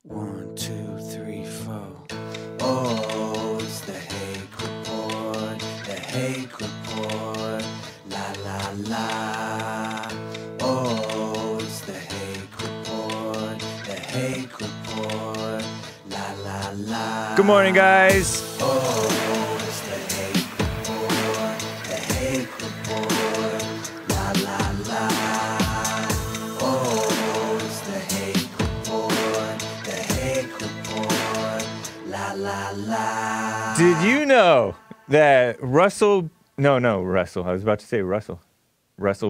1, 2, 3, 4. Oh, it's the Hake Report. The Hake Report. La la la. Oh, it's the Hake Report. The Hake Report. La la la. Good morning, guys. Oh, it's the Hake Report. The Hake Report. La la la. Oh, it's the Hake Report. The Hake Report. La la la. Did you know that Russell, I was about to say Russell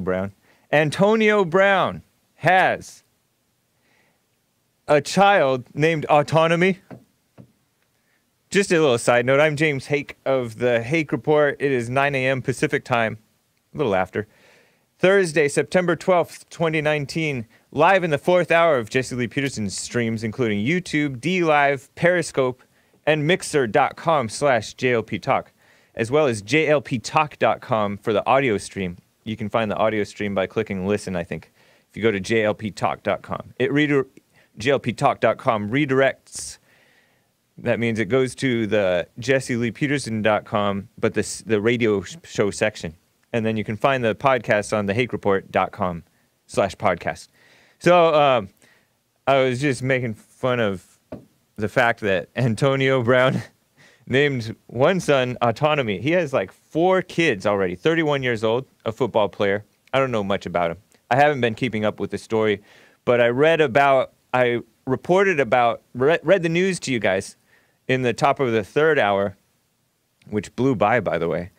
Brown, Antonio Brown has a child named Autonomy? Just a little side note, I'm James Hake of the Hake Report. It is 9 a.m. Pacific time, a little after. Thursday, September 12th, 2019, live in the fourth hour of Jesse Lee Peterson's streams, including YouTube, DLive, Periscope, and Mixer.com/JLPTalk, as well as JLPTalk.com for the audio stream. You can find the audio stream by clicking listen, I think, if you go to JLPTalk.com. JLPTalk.com redirects. That means it goes to the JesseLeePeterson.com, but the radio show section. And then you can find the podcast on thehakereport.com/podcast. So I was just making fun of the fact that Antonio Brown named one son Autonomy. He has like 4 kids already, 31 years old, a football player. I don't know much about him. I haven't been keeping up with the story, but I read the news to you guys in the top of the third hour, which blew by the way,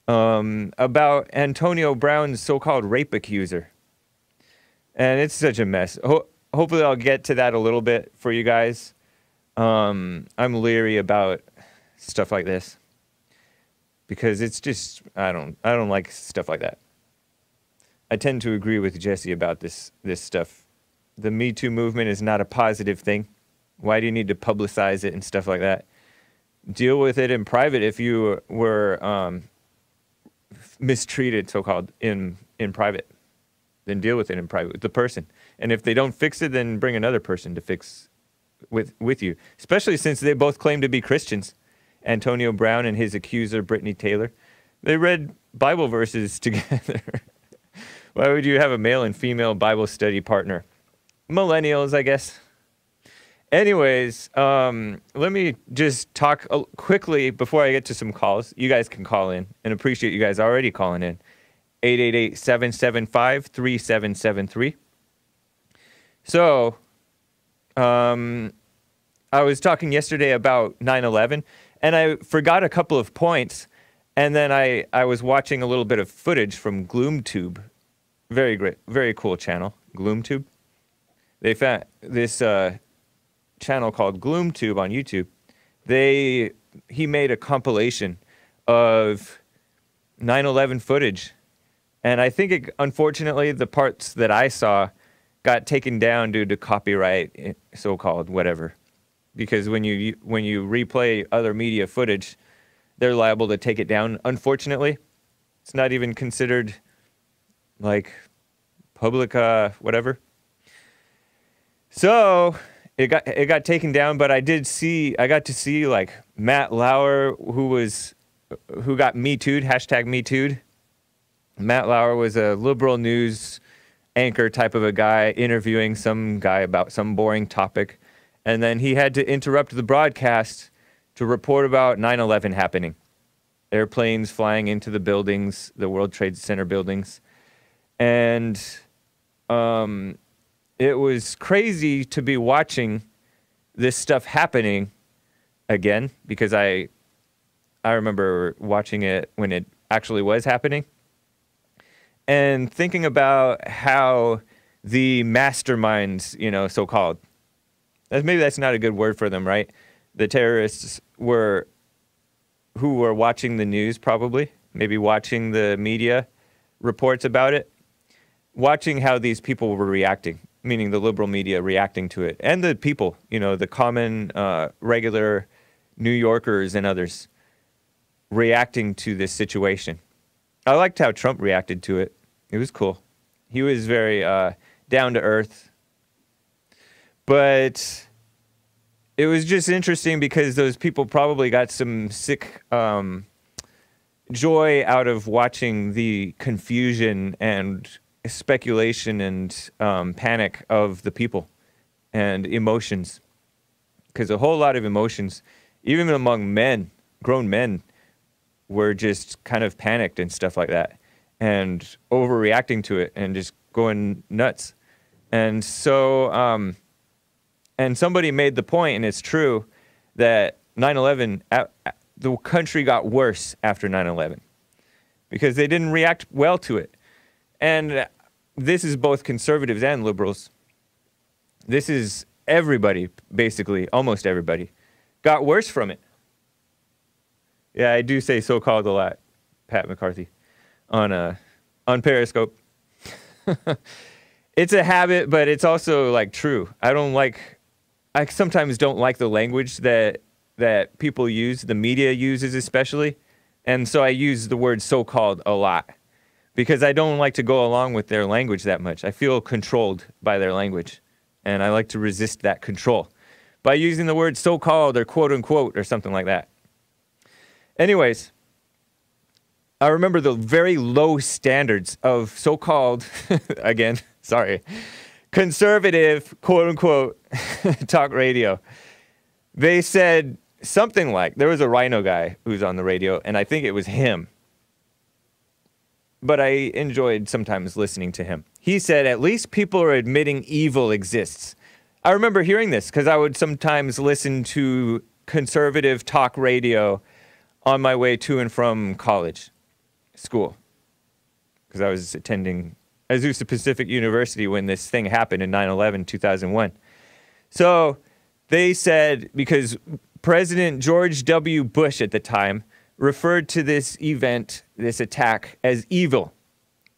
about Antonio Brown's so-called rape accuser. And it's such a mess. Hopefully I'll get to that a little bit for you guys. I'm leery about stuff like this because it's just, I don't like stuff like that. I tend to agree with Jesse about this stuff. The Me Too movement is not a positive thing. Why do you need to publicize it and stuff like that? Deal with it in private if you were mistreated, so-called, in private. Then deal with it in private with the person. And if they don't fix it, then bring another person to fix with you. Especially since they both claim to be Christians. Antonio Brown and his accuser, Brittany Taylor. They read Bible verses together. Why would you have a male and female Bible study partner? Millennials, I guess. Anyways, let me just talk quickly before I get to some calls. You guys can call in, and appreciate you guys already calling in. 888-775-3773. So, I was talking yesterday about 9/11, and I forgot a couple of points, and then I was watching a little bit of footage from GloomTube. Very great, very cool channel, GloomTube. They found this channel called GloomTube on YouTube. He made a compilation of 9/11 footage, and I think unfortunately the parts that I saw got taken down due to copyright, so-called, whatever. Because when you replay other media footage, they're liable to take it down. Unfortunately, it's not even considered like public whatever. So it got taken down, but I got to see like Matt Lauer, who got Me Too'd, #MeToo'd. Matt Lauer was a liberal news anchor type of a guy interviewing some guy about some boring topic, and then he had to interrupt the broadcast to report about 9/11 happening. Airplanes flying into the buildings, the World Trade Center buildings, and it was crazy to be watching this stuff happening again, because I remember watching it when it actually was happening and thinking about how the masterminds, so-called, maybe that's not a good word for them, right? The terrorists who were watching the news, probably, maybe watching the media reports about it, watching how these people were reacting, meaning the liberal media reacting to it, and the people, the common, regular New Yorkers and others reacting to this situation. I liked how Trump reacted to it. It was cool. He was very down to earth. But it was just interesting because those people probably got some sick joy out of watching the confusion and speculation and panic of the people and emotions. Because a whole lot of emotions, even among men, grown men, were just kind of panicked and stuff like that and overreacting to it and just going nuts. And so, and somebody made the point, and it's true, that 9/11, the country got worse after 9/11 because they didn't react well to it. And this is both conservatives and liberals. This is everybody, basically, almost everybody, got worse from it. Yeah, I do say so-called a lot, Pat McCarthy, on Periscope. It's a habit, but it's also, like, true. I sometimes don't like the language that people use, the media uses especially, and so I use the word so-called a lot because I don't like to go along with their language that much. I feel controlled by their language, and I like to resist that control by using the word so-called or quote-unquote or something like that. Anyways, I remember the very low standards of so-called, again, sorry, conservative, quote-unquote, talk radio. They said something like, there was a rhino guy who was on the radio, and I think it was him. But I enjoyed sometimes listening to him. He said, at least people are admitting evil exists. I remember hearing this because I would sometimes listen to conservative talk radio on my way to and from college, school, because I was attending Azusa Pacific University when this thing happened in 9/11, 2001. So they said, because President George W. Bush at the time referred to this event, this attack, as evil.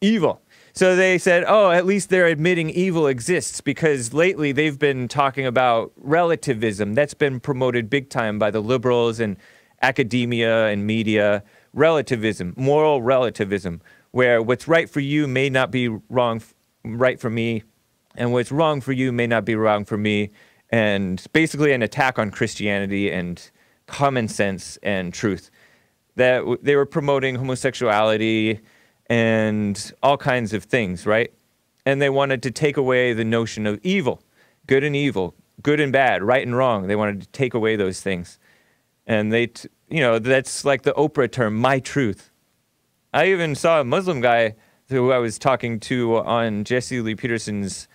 Evil. So they said, oh, at least they're admitting evil exists, because lately they've been talking about relativism. That's been promoted big time by the liberals and academia and media. Relativism, moral relativism, where what's right for you may not be right for me, and what's wrong for you may not be wrong for me, and basically an attack on Christianity and common sense and truth. That they were promoting homosexuality and all kinds of things, right? And they wanted to take away the notion of evil, good and evil, good and bad, right and wrong. They wanted to take away those things. And they, that's like the Oprah term, my truth. I even saw a Muslim guy who I was talking to on Jesse Lee Peterson's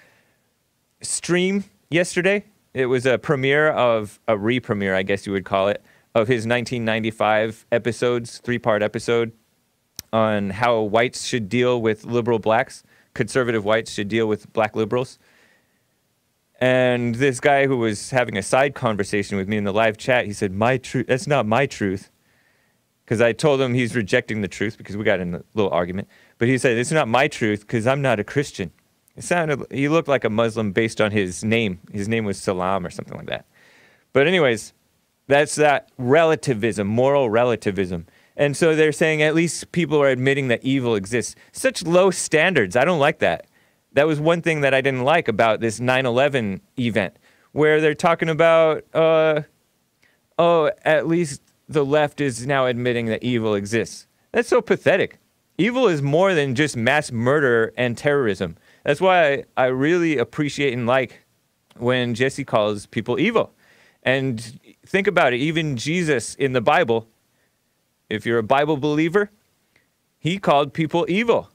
stream yesterday. It was a premiere of, a re-premiere, I guess you would call it, of his 1995 episodes, 3-part episode on how whites should deal with liberal blacks, conservative whites should deal with black liberals. And this guy who was having a side conversation with me in the live chat, he said, my truth, that's not my truth. Because I told him he's rejecting the truth because we got in a little argument. But he said, it's not my truth because I'm not a Christian. He looked like a Muslim based on his name. His name was Salam or something like that. But anyways, that's that relativism, moral relativism. And so they're saying at least people are admitting that evil exists. Such low standards. I don't like that. That was one thing that I didn't like about this 9/11 event, where they're talking about, at least the left is now admitting that evil exists. That's so pathetic. Evil is more than just mass murder and terrorism. That's why I really appreciate and like when Jesse calls people evil. And think about it, even Jesus in the Bible, if you're a Bible believer, he called people evil.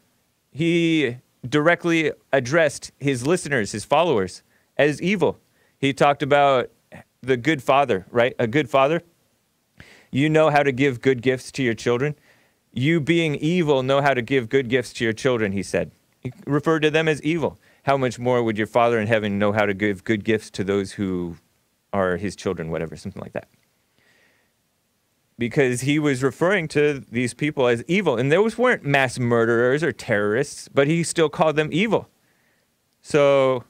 He directly addressed his listeners, his followers, as evil. He talked about the good father, right? A good father. You know how to give good gifts to your children. You being evil know how to give good gifts to your children, he said. He referred to them as evil. How much more would your Father in heaven know how to give good gifts to those who are his children, whatever, something like that. Because he was referring to these people as evil. And those weren't mass murderers or terrorists, but he still called them evil. So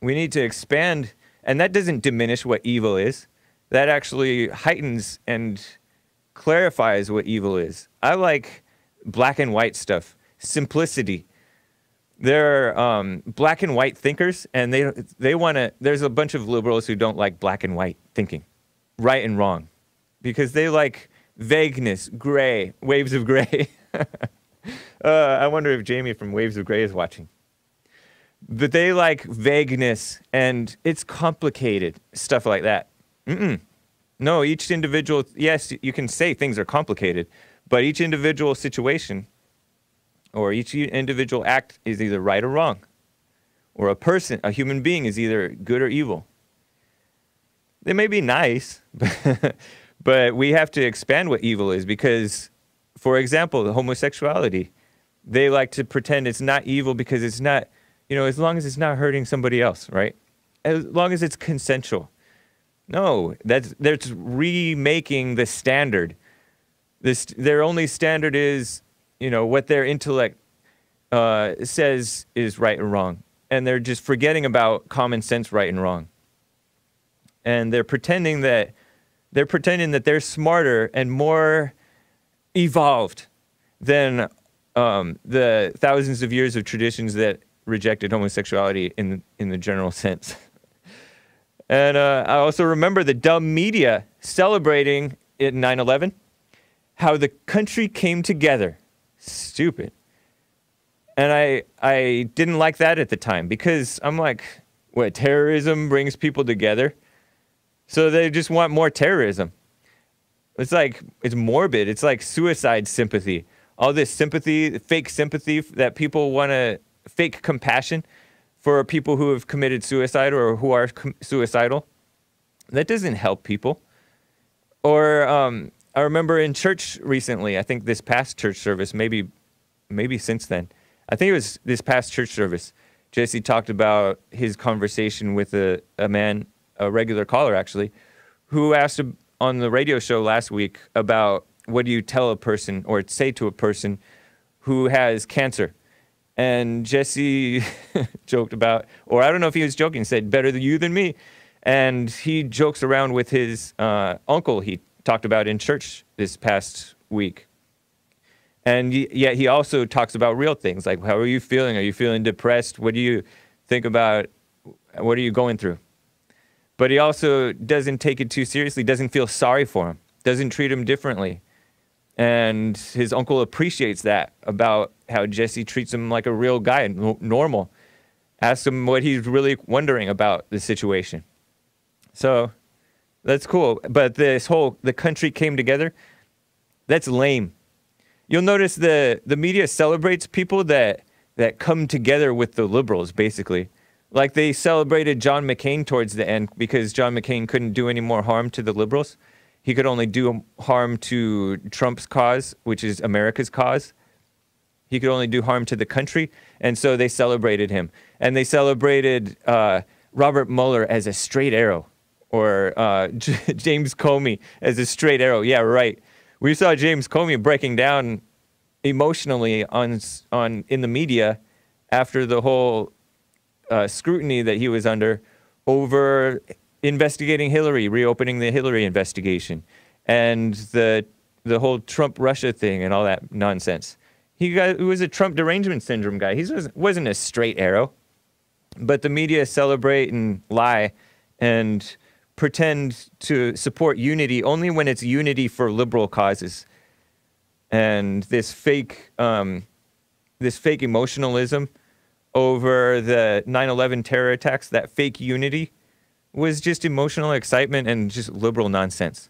we need to expand, and that doesn't diminish what evil is. That actually heightens and clarifies what evil is. I like black and white stuff, simplicity. They're black and white thinkers, and they want to. There's a bunch of liberals who don't like black and white thinking, right and wrong, because they like vagueness, gray, waves of gray. I wonder if Jamie from Waves of Gray is watching. But they like vagueness, and it's complicated, stuff like that. No, each individual, yes, you can say things are complicated, but each individual situation or each individual act is either right or wrong. Or a human being is either good or evil. They may be nice, but we have to expand what evil is because, for example, the homosexuality, they like to pretend it's not evil because it's not, as long as it's not hurting somebody else, right? As long as it's consensual. No, that's remaking the standard. Their only standard is, what their intellect says is right and wrong. And they're just forgetting about common sense right and wrong. And they're pretending that they're smarter and more evolved than the thousands of years of traditions that rejected homosexuality in the general sense. And I also remember the dumb media celebrating in 9/11 how the country came together. Stupid. And I didn't like that at the time because I'm like, what, terrorism brings people together? So they just want more terrorism. It's like, it's morbid. It's like suicide sympathy. All this sympathy, fake sympathy that people want to, fake compassion for people who have committed suicide or who are suicidal. That doesn't help people. Or I remember in church recently, I think this past church service, maybe since then, I think it was this past church service, Jesse talked about his conversation with a man, a regular caller actually, who asked him on the radio show last week about what do you tell a person or say to a person who has cancer. And Jesse joked about, or I don't know if he was joking, said, better than you than me. And he jokes around with his uncle he talked about in church this past week. And yet he also talks about real things, like, how are you feeling? Are you feeling depressed? What do you think about? What are you going through? But he also doesn't take it too seriously, doesn't feel sorry for him, doesn't treat him differently. And his uncle appreciates that about how Jesse treats him like a real guy, normal. Asks him what he's really wondering about the situation. So that's cool. But the country came together, that's lame. You'll notice the media celebrates people that come together with the liberals, basically. Like they celebrated John McCain towards the end because John McCain couldn't do any more harm to the liberals. He could only do harm to Trump's cause, which is America's cause. He could only do harm to the country, and so they celebrated him. And they celebrated Robert Mueller as a straight arrow, or James Comey as a straight arrow. Yeah, right. We saw James Comey breaking down emotionally in the media after the whole scrutiny that he was under over investigating Hillary, reopening the Hillary investigation, and the whole Trump-Russia thing and all that nonsense. He was a Trump derangement syndrome guy. He wasn't a straight arrow. But the media celebrate and lie and pretend to support unity only when it's unity for liberal causes. And this fake emotionalism over the 9/11 terror attacks, that fake unity, was just emotional excitement and just liberal nonsense.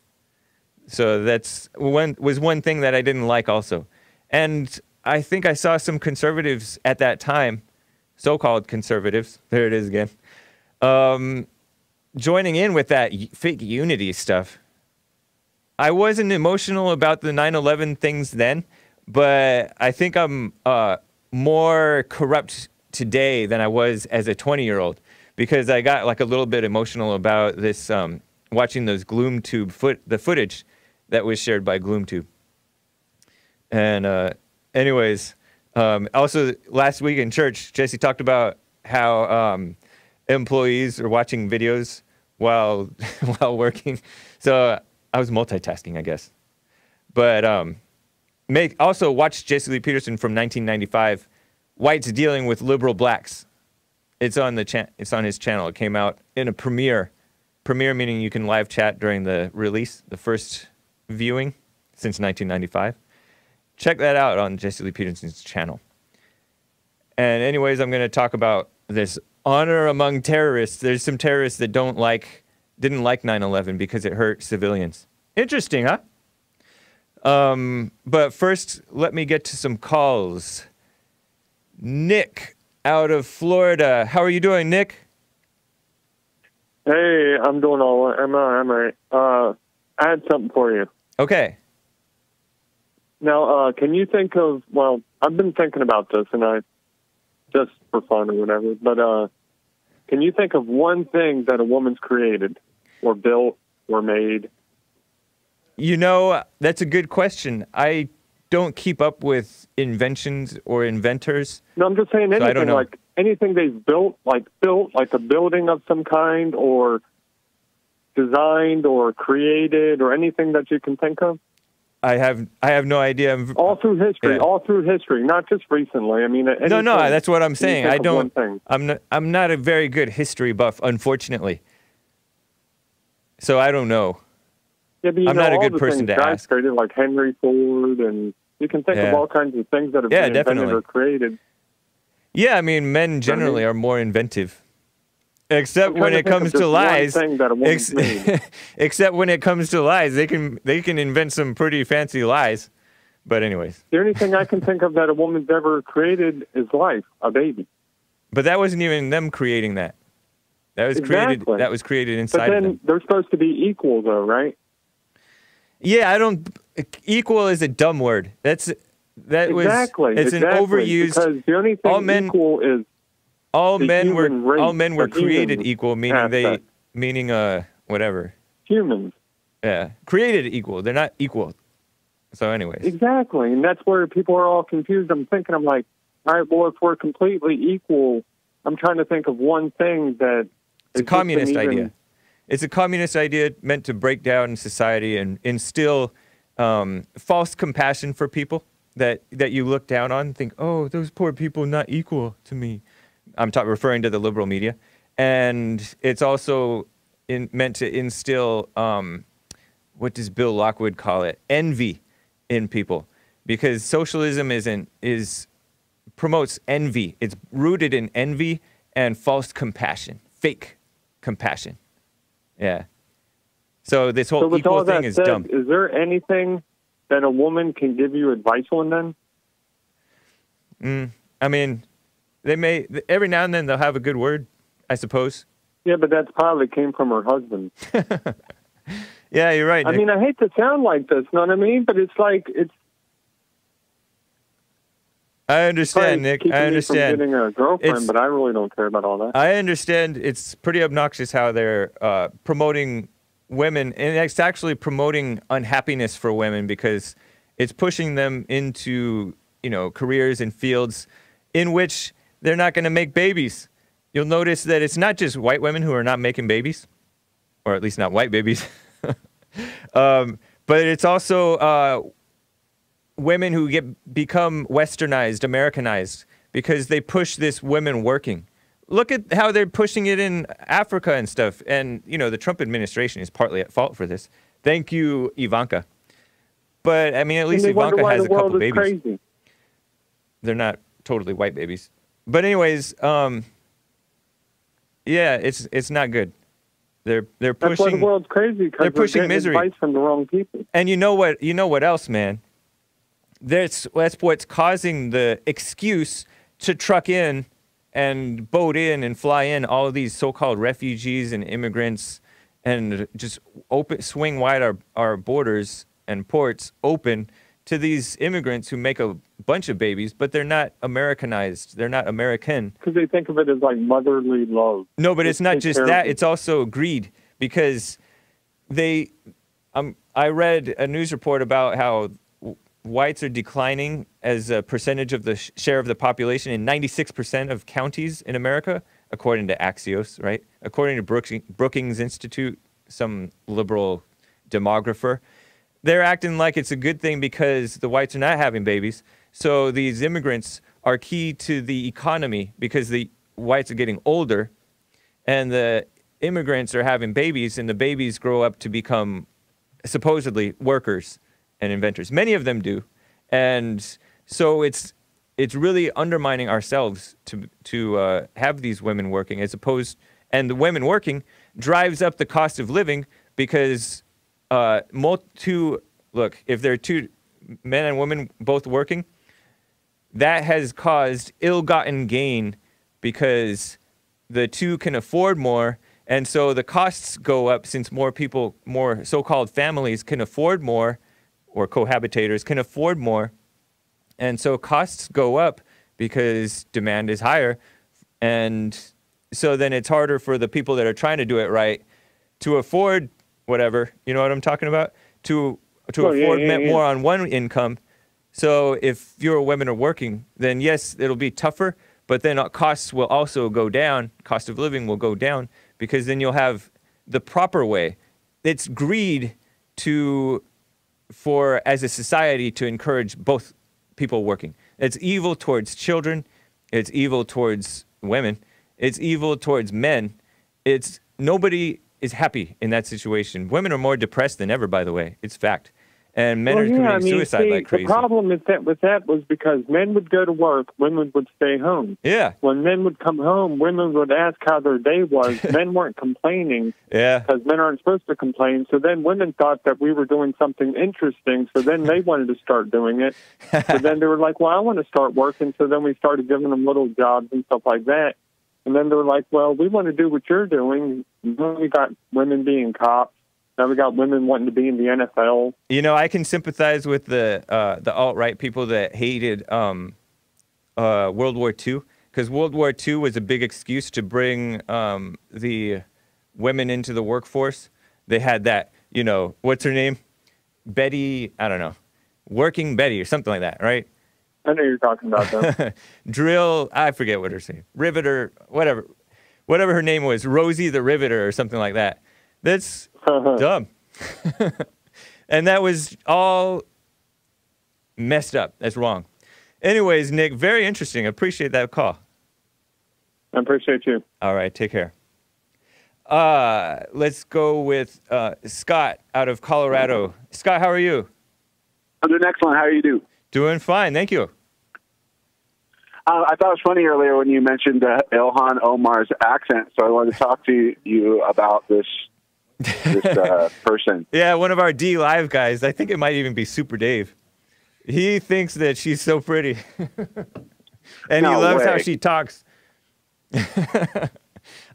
So that's was one thing that I didn't like also. And I think I saw some conservatives at that time, so-called conservatives, there it is again, joining in with that fake unity stuff. I wasn't emotional about the 9/11 things then, but I think I'm more corrupt today than I was as a 20-year-old. Because I got like a little bit emotional about this, watching those GloomTube the footage that was shared by GloomTube. And anyways, also last week in church, Jesse talked about how employees are watching videos while working. So I was multitasking, I guess. But also watch Jesse Lee Peterson from 1995 whites dealing with liberal blacks. It's on it's on his channel. It came out in a premiere. Premiere meaning you can live chat during the release, the first viewing since 1995. Check that out on Jesse Lee Peterson's channel. And anyways, I'm going to talk about this honor among terrorists. There's some terrorists that didn't like 9/11 because it hurt civilians. Interesting, huh? But first, let me get to some calls. Nick out of Florida. How are you doing, Nick? Hey, I'm doing all right. I'm all right. I had something for you. Okay. Now, can you think of, well, I've been thinking about this, and just for fun or whatever, but can you think of one thing that a woman's created or built or made? You know, that's a good question. I don't keep up with inventions or inventors. No, I'm just saying anything, I don't know. like anything they've built like a building of some kind or designed or created or anything that you can think of? I have no idea. All through history, not just recently. I mean, no, that's what I'm saying. I don't. Thing. I'm not a very good history buff, unfortunately. So I don't know. Yeah, but I'm not a good person to ask. Created like Henry Ford, and you can think of all kinds of things that have been invented or created. Yeah, I mean, men generally are more inventive. Except when it comes to lies. Except when it comes to lies, they can invent some pretty fancy lies. But anyways. The only thing I can think of that a woman's ever created is life, a baby. But that wasn't even them creating that. That was created. That was created inside of them. But then they're supposed to be equal, though, right? Yeah, I don't. Equal is a dumb word. It's an overused. Because the only thing equal is. All men were created equal, meaning whatever. Humans. Yeah, created equal. They're not equal. So, anyways. Exactly, and that's where people are all confused. I'm like, all right, well, if we're completely equal, I'm trying to think of one thing that. It's a communist idea. It's a communist idea meant to break down society and instill false compassion for people that you look down on and think, oh, those poor people not equal to me. I'm referring to the liberal media. And it's also meant to instill, what does Bill Lockwood call it? Envy in people. Because socialism promotes envy. It's rooted in envy and false compassion, fake compassion. Yeah. So this whole equal thing is dumb. Is there anything that a woman can give you advice on then? I mean, they may, every now and then they'll have a good word, I suppose. Yeah, but that's probably came from her husband. Yeah, you're right, Nick. I mean, I hate to sound like this, you know what I mean? But it's like, I understand, Nick. I understand. From getting a girlfriend, but I really don't care about all that. I understand. It's pretty obnoxious how they're promoting women, and it's actually promoting unhappiness for women because it's pushing them into, careers and fields in which they're not going to make babies. You'll notice that it's not just white women who are not making babies, or at least not white babies, but it's also women who become westernized, Americanized, because they push this women working. Look at how they're pushing it in Africa and stuff. And, the Trump administration is partly at fault for this. Thank you, Ivanka. But, I mean, at least Ivanka has a couple babies. Crazy. They're not totally white babies. But anyways, yeah, it's not good. They're pushing. That's why the world's crazy. They're pushing misery. Advice from the wrong people. And you know what else, man? That's what's causing the excuse to truck in and boat in and fly in all of these so-called refugees and immigrants and just swing wide our borders and ports open to these immigrants who make a bunch of babies, but they're not Americanized. They're not American. Because they think of it as like motherly love. No, but it's not just that. It's also greed because I read a news report about how whites are declining as a percentage of the share of the population in 96% of counties in America, according to Axios, right? According to Brookings Institute, some liberal demographer. They're acting like it's a good thing because the whites are not having babies. So these immigrants are key to the economy because the whites are getting older and the immigrants are having babies, and the babies grow up to become supposedly workers and inventors. Many of them do. And so it's really undermining ourselves to have these women working as opposed, and the women working drives up the cost of living because look, if there are two men and women both working, that has caused ill-gotten gain because the two can afford more, and so the costs go up since more people, more so-called families can afford more, or cohabitators can afford more, and so costs go up because demand is higher, and so then it's harder for the people that are trying to do it right to afford whatever, you know what I'm talking about? To afford more on one income. So if fewer women are working, then yes, it'll be tougher, but then costs will also go down. Cost of living will go down because then you'll have the proper way. It's greed as a society to encourage both people working. It's evil towards children. It's evil towards women. It's evil towards men. Nobody is happy in that situation. Women are more depressed than ever, by the way. It's fact. And men are committing suicide like crazy. The problem with that was because men would go to work, women would stay home. Yeah. When men would come home, women would ask how their day was. Men weren't complaining. Yeah. Because men aren't supposed to complain. So then women thought that we were doing something interesting. So then they wanted to start doing it. So then they were like, well, I want to start working. So then we started giving them little jobs and stuff like that. And then they were like, well, we want to do what you're doing. And then we got women being cops. Now we got women wanting to be in the NFL. You know, I can sympathize with the alt-right people that hated World War II, because World War II was a big excuse to bring the women into the workforce. They had that, you know, what's her name? Betty, I don't know, Working Betty or something like that, right? I know you're talking about them. Drill, I forget what her name, Riveter, whatever her name was, Rosie the Riveter or something like that. That's dumb. And that was all messed up. That's wrong. Anyways, Nick, very interesting. I appreciate that call. I appreciate you. All right, take care. Let's go with Scott out of Colorado. Scott, how are you? I'm doing excellent. How are you doing? Doing fine, thank you. I thought it was funny earlier when you mentioned Ilhan Omar's accent, so I wanted to talk to you about this person. Yeah, one of our D Live guys. I think it might even be Super Dave. He thinks that she's so pretty. And he loves how she talks.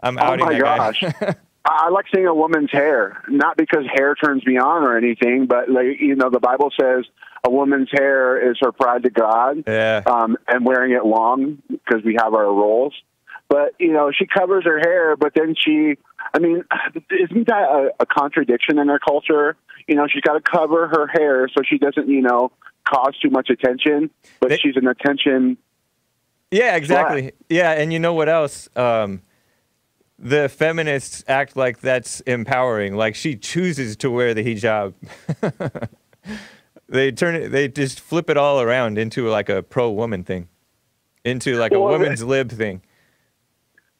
I'm outing that guy. I like seeing a woman's hair, not because hair turns me on or anything, but like, you know, the Bible says a woman's hair is her pride to God. Yeah. And wearing it long because we have our roles. But, you know, she covers her hair, but then isn't that a contradiction in our culture? You know, she's got to cover her hair so she doesn't, you know, cause too much attention, but she's an attention. Yeah, exactly. Slut. Yeah, and you know what else? The feminists act like that's empowering, like she chooses to wear the hijab. They just flip it all around into like a pro-woman thing, into like a woman's lib thing.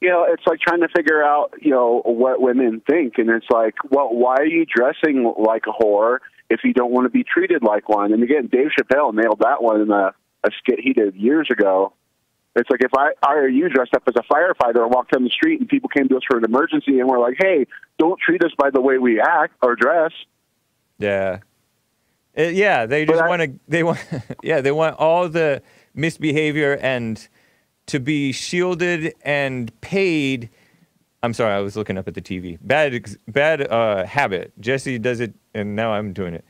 You know, it's like trying to figure out, you know, what women think. And it's like, well, why are you dressing like a whore if you don't want to be treated like one? And again, Dave Chappelle nailed that one in a skit he did years ago. It's like if I or you dressed up as a firefighter and walked down the street and people came to us for an emergency and we're like, hey, don't treat us by the way we act or dress. Yeah. They want all the misbehavior and to be shielded and paid. I'm sorry, I was looking up at the TV. Bad habit. Jesse does it, and now I'm doing it.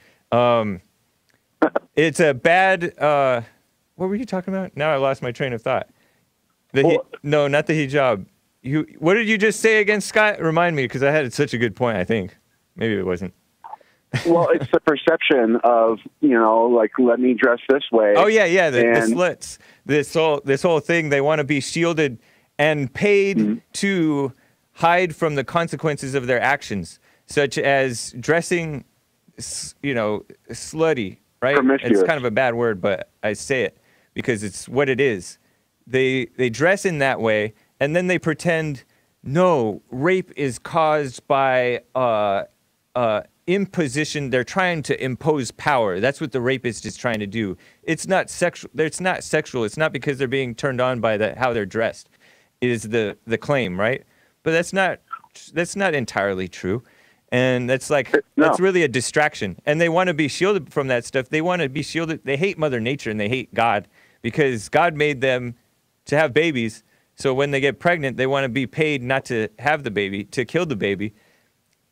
It's a bad. What were you talking about? Now I lost my train of thought. No, not the hijab. What did you just say again, Scott? Remind me, because I had such a good point. I think maybe it wasn't. Well, it's the perception of, you know, like, let me dress this way. Oh yeah, the slits. This whole thing. They want to be shielded and paid to hide from the consequences of their actions, such as dressing, you know, slutty. Right? Promiscuous. It's kind of a bad word, but I say it because it's what it is. they dress in that way, and then they pretend, no, rape is caused by imposition. They're trying to impose power. That's what the rapist is trying to do. It's not sexual. It's not sexual. It's not because they're being turned on by how they're dressed, is the claim, right? But that's not entirely true. And that's like, that's really a distraction. And they want to be shielded from that stuff. They want to be shielded. They hate Mother Nature and they hate God because God made them to have babies. So when they get pregnant, they want to be paid not to have the baby, to kill the baby.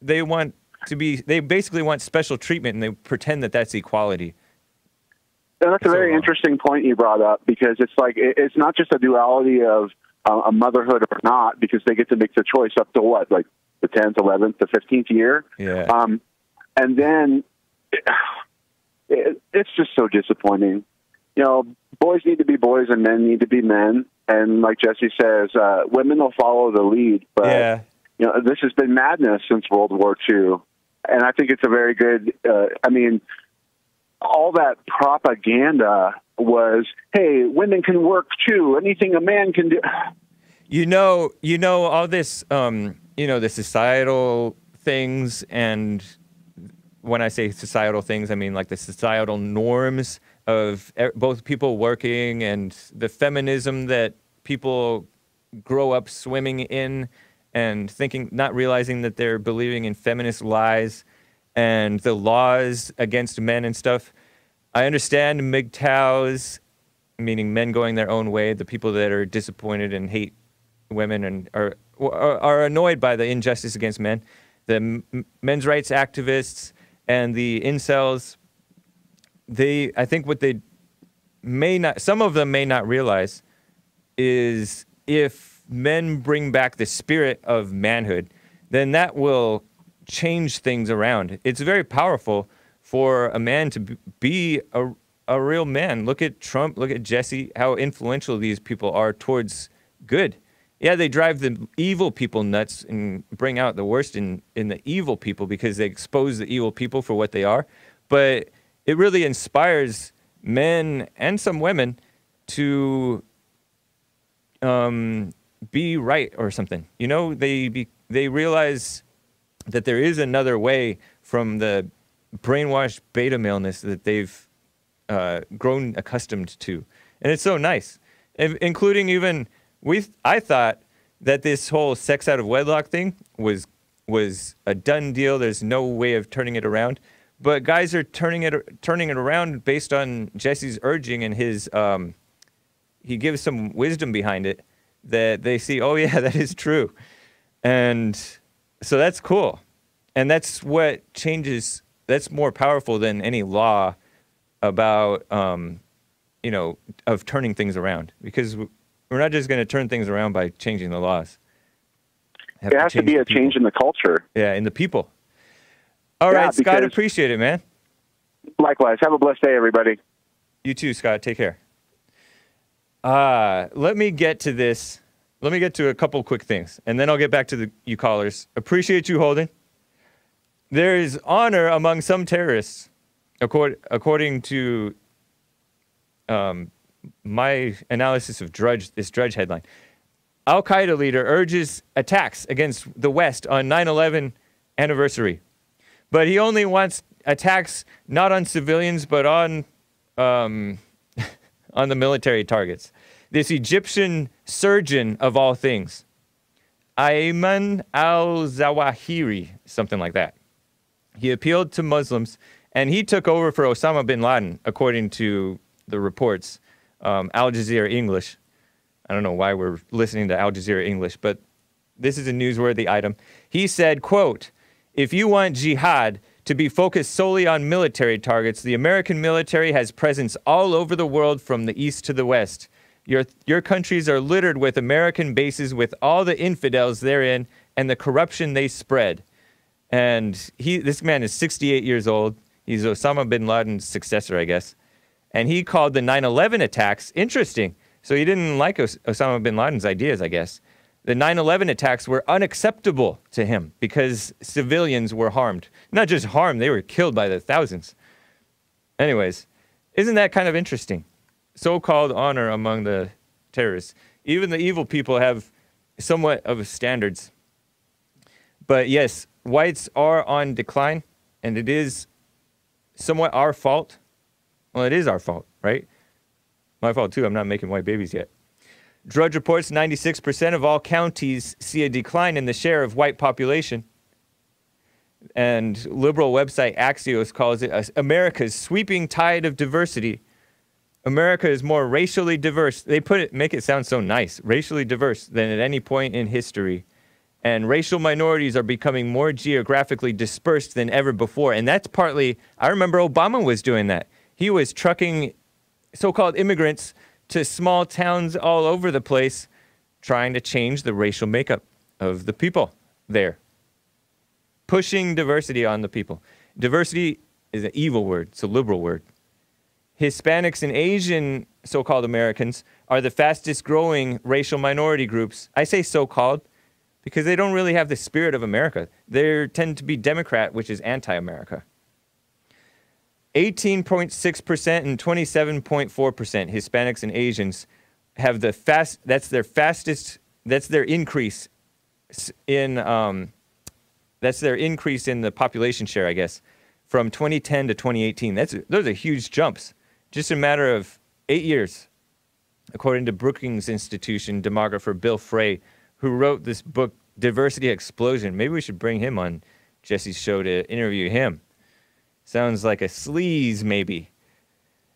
They basically want special treatment, and they pretend that that's equality. And that's a very interesting point you brought up, because it's like, it's not just a duality of a motherhood or not, because they get to make the choice up to what, like the 10th, 11th, the 15th year. Yeah. And then it's just so disappointing. You know, boys need to be boys and men need to be men. And like Jesse says, women will follow the lead. But, you know, this has been madness since World War II. And I think it's a very good, I mean, all that propaganda was, hey, women can work too. Anything a man can do. You know, all this, you know, the societal things, and when I say societal things, I mean like the societal norms of both people working and the feminism that people grow up swimming in and thinking, not realizing that they're believing in feminist lies and the laws against men and stuff. I understand MGTOWs, meaning men going their own way, the people that are disappointed and hate women and are annoyed by the injustice against men, the men's rights activists and the incels. I think what they may not, some of them may not realize is if men bring back the spirit of manhood, then that will change things around. It's very powerful for a man to be a real man. Look at Trump, look at Jesse, how influential these people are towards good. Yeah, they drive the evil people nuts and bring out the worst in the evil people because they expose the evil people for what they are. But it really inspires men and some women to be right or something. You know, they realize that there is another way from the brainwashed beta maleness that they've grown accustomed to. And it's so nice, including even... I thought that this whole sex out of wedlock thing was a done deal. There's no way of turning it around. But guys are turning it around based on Jesse's urging and his he gives some wisdom behind it that they see, oh yeah, that is true. And so that's cool. And that's what changes, that's more powerful than any law about you know, of turning things around, because we're not just going to turn things around by changing the laws. It has to be a change in the culture. Yeah, in the people. All right, Scott, appreciate it, man. Likewise. Have a blessed day, everybody. You too, Scott. Take care. Let me get to this. Let me get to a couple quick things, and then I'll get back to you callers. Appreciate you holding. There is honor among some terrorists, according to my analysis of this Drudge headline. Al-Qaeda leader urges attacks against the West on 9/11 anniversary. But he only wants attacks not on civilians, but on the military targets. This Egyptian surgeon of all things, Ayman al-Zawahiri, something like that. He appealed to Muslims, and he took over for Osama bin Laden, according to the reports. Al Jazeera English. I don't know why we're listening to Al Jazeera English, but this is a newsworthy item. He said, quote, "If you want jihad to be focused solely on military targets, the American military has presence all over the world from the east to the west. Your countries are littered with American bases with all the infidels therein and the corruption they spread." And this man is 68 years old. He's Osama bin Laden's successor, I guess. And he called the 9/11 attacks interesting. So he didn't like Osama bin Laden's ideas, I guess. The 9/11 attacks were unacceptable to him because civilians were harmed. Not just harmed, they were killed by the thousands. Anyways, isn't that kind of interesting? So-called honor among the terrorists. Even the evil people have somewhat of standards. But yes, whites are on decline, and it is somewhat our fault. Well, it is our fault, right? My fault too. I'm not making white babies yet. Drudge reports 96% of all counties see a decline in the share of white population. And liberal website Axios calls it America's sweeping tide of diversity. America is more racially diverse. They make it sound so nice. Racially diverse than at any point in history. And racial minorities are becoming more geographically dispersed than ever before. And that's partly, I remember Obama was doing that. He was trucking so-called immigrants to small towns all over the place, trying to change the racial makeup of the people there. Pushing diversity on the people. Diversity is an evil word. It's a liberal word. Hispanics and Asian so-called Americans are the fastest growing racial minority groups. I say so-called because they don't really have the spirit of America. They tend to be Democrat, which is anti-America. 18.6% and 27.4% Hispanics and Asians have that's their increase in the population share, I guess, from 2010 to 2018. Those are huge jumps. Just a matter of 8 years, according to Brookings Institution demographer Bill Frey, who wrote this book, Diversity Explosion. Maybe we should bring him on Jesse's show to interview him. Sounds like a sleaze, maybe.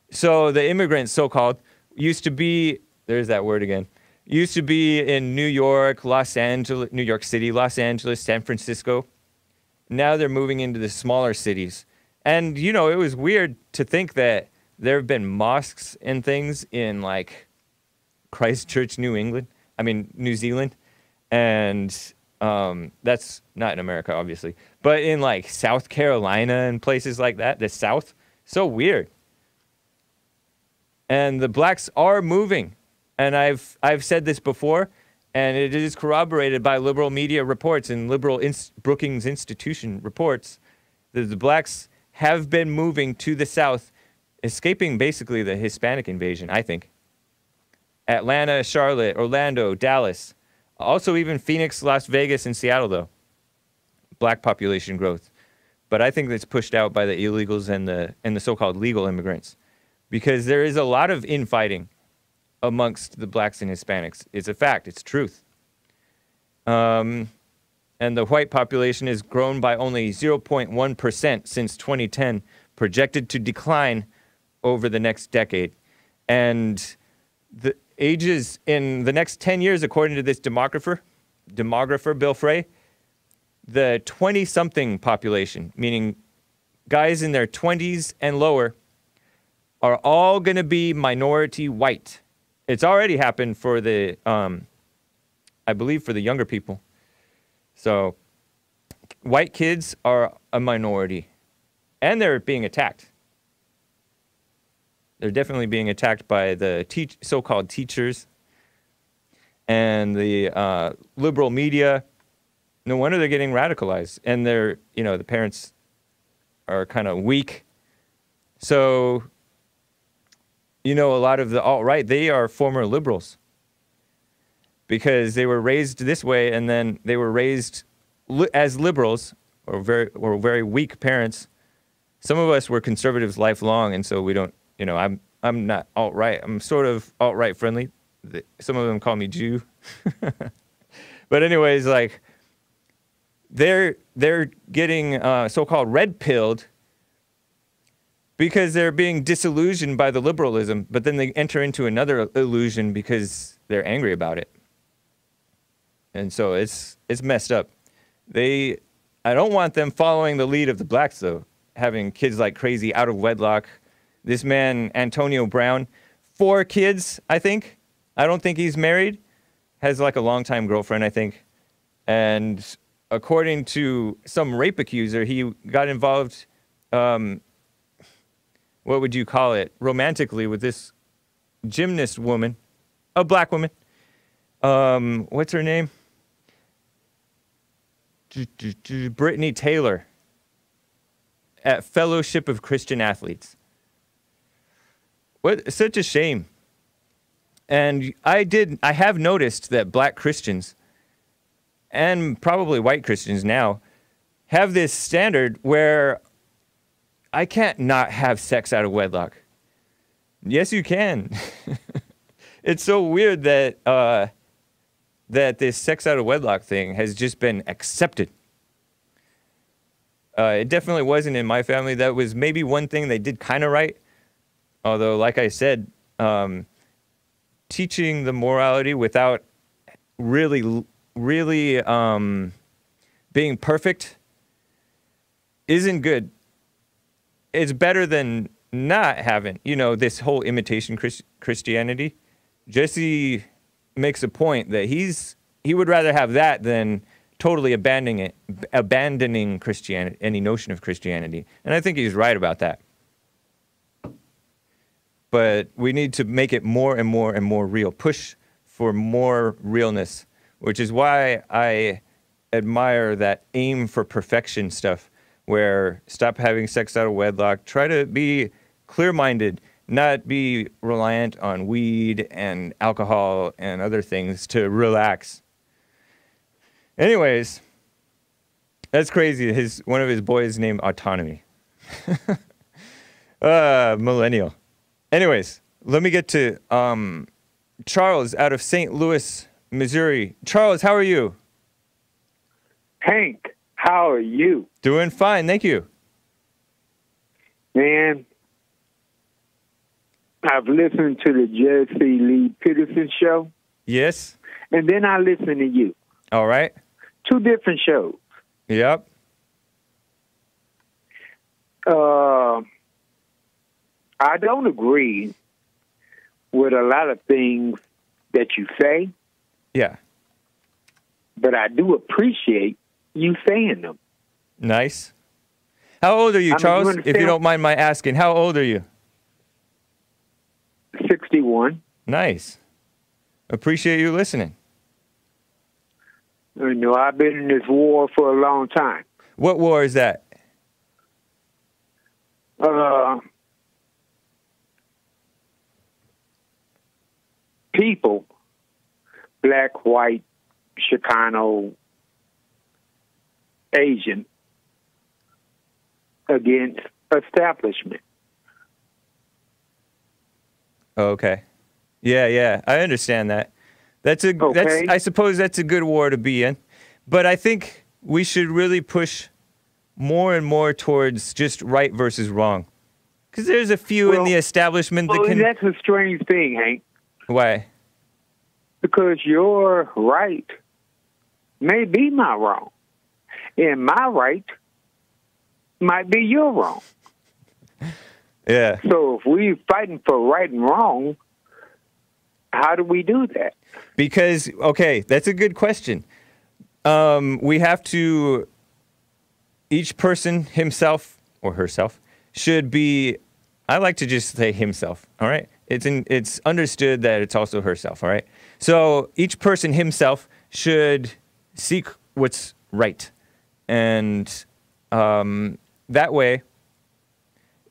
So the immigrants, so-called, used to be, there's that word again, used to be in New York, New York City, Los Angeles, San Francisco. Now they're moving into the smaller cities. And, you know, it was weird to think that there have been mosques and things in, like, Christchurch, New Zealand. And that's not in America, obviously. But in, like, South Carolina and places like that, the South, so weird. And the blacks are moving. And I've said this before, and it is corroborated by liberal media reports and liberal Brookings Institution reports that the blacks have been moving to the South, escaping basically the Hispanic invasion, I think. Atlanta, Charlotte, Orlando, Dallas, also even Phoenix, Las Vegas, and Seattle, though. Black population growth. But I think that's pushed out by the illegals and the so-called legal immigrants. Because there is a lot of infighting amongst the blacks and Hispanics. It's a fact. It's truth. And the white population has grown by only 0.1% since 2010, projected to decline over the next decade. And the ages in the next 10 years, according to this demographer Bill Frey, the 20-something population, meaning guys in their 20s and lower, are all going to be minority white. It's already happened for the, I believe, for the younger people. So white kids are a minority, and they're being attacked. They're definitely being attacked by the so-called teachers and the liberal media. No wonder they're getting radicalized, and the parents are kind of weak. So, a lot of the alt-right, they are former liberals because they were raised this way, and then they were raised as liberals or very weak parents. Some of us were conservatives lifelong, and so we don't, I'm not alt-right. I'm sort of alt-right friendly. Some of them call me Jew. But anyways, like, they're getting so-called red-pilled because they're being disillusioned by the liberalism, but then they enter into another illusion because they're angry about it. And so it's messed up. I don't want them following the lead of the blacks, though, having kids like crazy out of wedlock. This man, Antonio Brown, 4 kids, I think. I don't think he's married. Has like a longtime girlfriend, I think. And according to some rape accuser, he got involved, what would you call it, romantically with this gymnast woman, a black woman. What's her name? Brittany Taylor at Fellowship of Christian Athletes. What such a shame. And I have noticed that black Christians, and probably white Christians now, have this standard where I can't not have sex out of wedlock. Yes, you can. It's so weird that that this sex out of wedlock thing has just been accepted. It definitely wasn't in my family. That was maybe one thing they did kind of right. Although, like I said, teaching the morality without really being perfect isn't good. It's better than not having, this whole imitation Christianity. Jesse makes a point that he would rather have that than totally abandoning Christianity, any notion of Christianity. And I think he's right about that. But we need to make it more and more and more real, push for more realness, which is why I admire that aim for perfection stuff, where stop having sex out of wedlock, try to be clear-minded, not be reliant on weed and alcohol and other things to relax. Anyways, that's crazy. One of his boys named Autonomy. Millennial. Anyways, let me get to Charles out of St. Louis, Missouri. Charles, how are you? Hank, how are you? Doing fine, thank you. Man, I've listened to the Jesse Lee Peterson show. Yes. And then I listened to you. All right. 2 different shows. Yep. I don't agree with a lot of things that you say. Yeah. But I do appreciate you saying them. Nice. How old are you, Charles? If you don't mind my asking, how old are you? 61. Nice. Appreciate you listening. I've been in this war for a long time. What war is that? People, black, white, Chicano, Asian, against establishment. Okay. Yeah, I understand that. I suppose that's a good war to be in. But I think we should really push more and more towards just right versus wrong. Because there's a few in the establishment that can... That's a strange thing, Hank. Why? Because your right may be my wrong. And my right might be your wrong. Yeah. So if we're fighting for right and wrong, how do we do that? Because, okay, that's a good question. We have to, each person himself or herself should be, I like to just say himself, all right? It's understood that it's also herself, all right? So each person himself should seek what's right. And that way,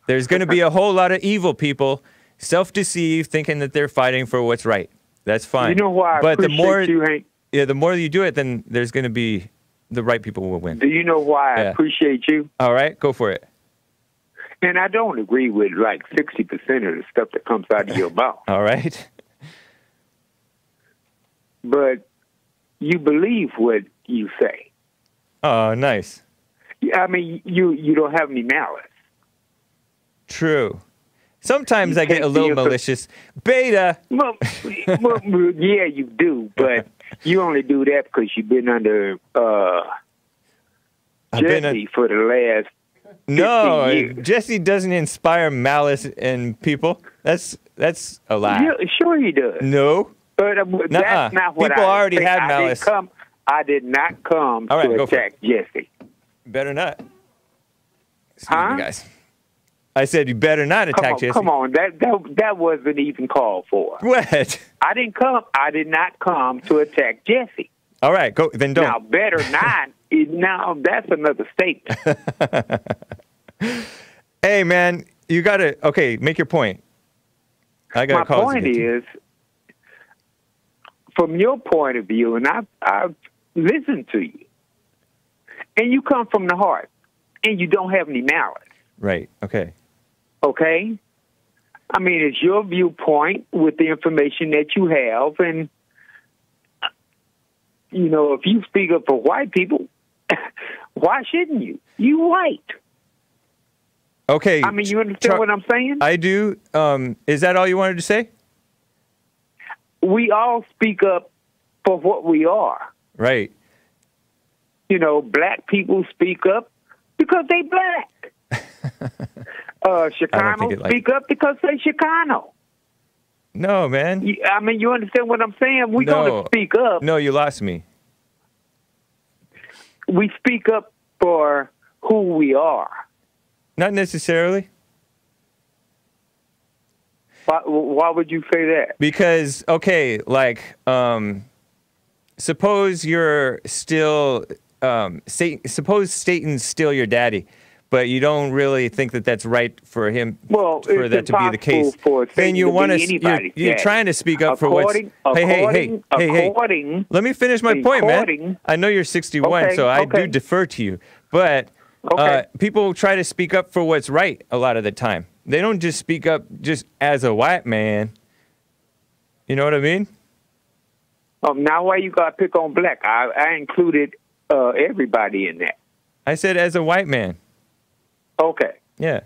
there's going to be a whole lot of evil people, self-deceived, thinking that they're fighting for what's right. That's fine. You know why I appreciate you, Hank? Yeah, the more you do it, then there's going to be the right people will win. Do you know why I appreciate you? All right, go for it. And I don't agree with like 60% of the stuff that comes out of your mouth. All right. But you believe what you say. Oh, nice. I mean, you don't have any malice. True. Sometimes I get a little malicious. Beta. Well, yeah, you do, but you only do that because you've been under Jesse for the last 15 years. Jesse doesn't inspire malice in people. That's a lie. Yeah, sure he does. No. But that's not what people already had malice. I did not come to attack Jesse. Better not. Excuse me, guys. I said you better not attack Jesse. Come on, that wasn't even called for. What? I did not come to attack Jesse. All right, go then. Don't. Now, better not. Now that's another statement. Hey, man, you gotta make your point. I got. My point is, from your point of view, and I've listened to you, and you come from the heart, and you don't have any malice. Right. Okay. Okay? I mean, it's your viewpoint with the information that you have, and, you know, if you speak up for white people, why shouldn't you? You white. Okay. I mean, you understand what I'm saying? I do. Is that all you wanted to say? We all speak up for what we are. Right. You know, black people speak up because they black. Chicanos speak up because they Chicano. No, man. I mean, you understand what I'm saying? We're going to speak up. No, you lost me. We speak up for who we are. Not necessarily. Why would you say that? Because, okay, like, suppose you're still, suppose Satan's still your daddy, but you don't really think that that's right for him, for that to be the case. Then you want to, you're trying to speak up for what's, hey, let me finish my point, man. I know you're 61, so I do defer to you, but people try to speak up for what's right a lot of the time. They don't just speak up just as a white man. You know what I mean? Now why you got to pick on black? I included everybody in that. I said as a white man. Okay. Yeah.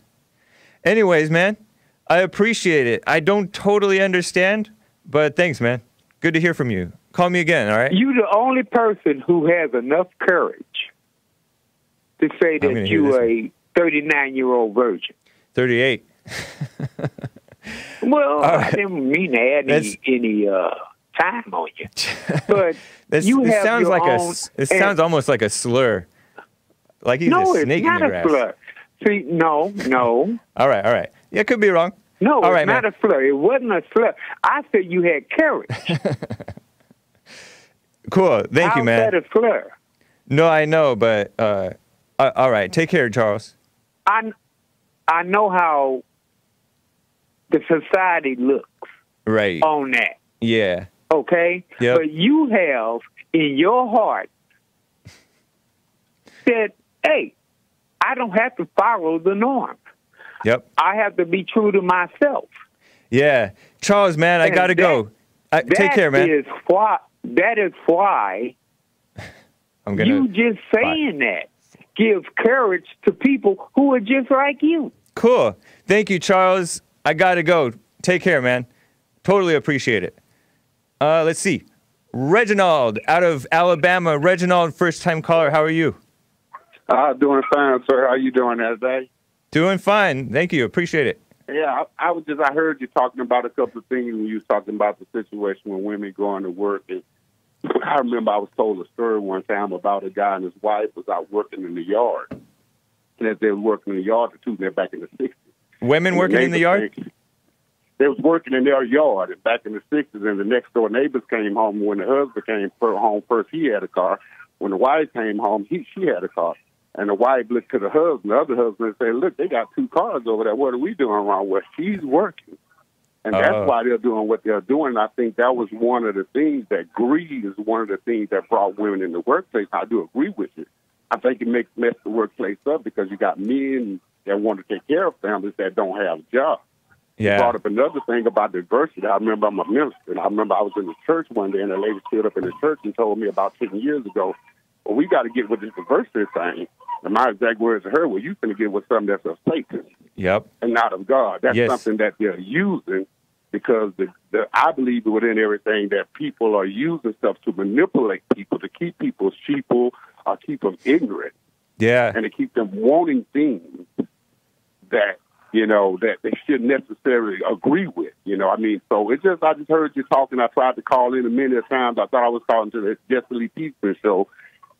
Anyways, man, I appreciate it. I don't totally understand, but thanks, man. Good to hear from you. Call me again, all right? You're the only person who has enough courage to say that you're a 39-year-old virgin. 38. Well, I didn't mean to add any time on you. But you have sounds your like own... It sounds almost like a slur. Like he's a snake in the grass. No, it's not a slur. See, no. All right. Yeah, it could be wrong. No, all it's not a slur. It wasn't a slur. I said you had courage. Cool. Thank you, man. How's that a slur? No, I know, but all right. Take care, Charles. I know how the society looks on that. Yeah. Okay? Yep. But you have in your heart said, hey, I don't have to follow the norm. Yep. I have to be true to myself. Yeah. Charles, man, I got to go. Take care, man. That is why you just saying that gives courage to people who are just like you. Cool. Thank you, Charles. I got to go. Take care, man. Totally appreciate it. Let's see. Reginald out of Alabama. Reginald, first-time caller. How are you? Doing fine, sir. How you doing today? Doing fine. Thank you. Appreciate it. Yeah, I heard you talking about a couple of things when you was talking about the situation when women going to work. And I remember I was told a story one time about a guy and his wife was out working in the yard. And as they were working in the yard, they're back in the 60s. Women working in the yard? They was working in their yard and back in the 60s, and the next door neighbors came home. When the husband came home first, he had a car. When the wife came home, she had a car. And the wife looked to the husband, the other husband, and said, look, they got two cars over there. What are we doing wrong? Well, she's working. And that's why they're doing what they're doing. And I think that was one of the things that greed is one of the things that brought women in the workplace. I do agree with you. I think it messed the workplace up because you got men that want to take care of families that don't have jobs. Yeah. You brought up another thing about diversity. I remember I'm a minister, and I remember I was in the church one day, and a lady stood up in the church and told me about 10 years ago, well, we got to get with this diversity thing. And my exact words to her were, you finna get with something that's of Satan. Yep. And not of God. That's something that they're using because I believe within everything that people are using stuff to manipulate people, to keep people sheeple or keep them ignorant. Yeah. And to keep them wanting things that, that they shouldn't necessarily agree with. I mean, so I just heard you talking. I tried to call in a minute of times. I thought I was talking to the Jesse Lee Peterson show.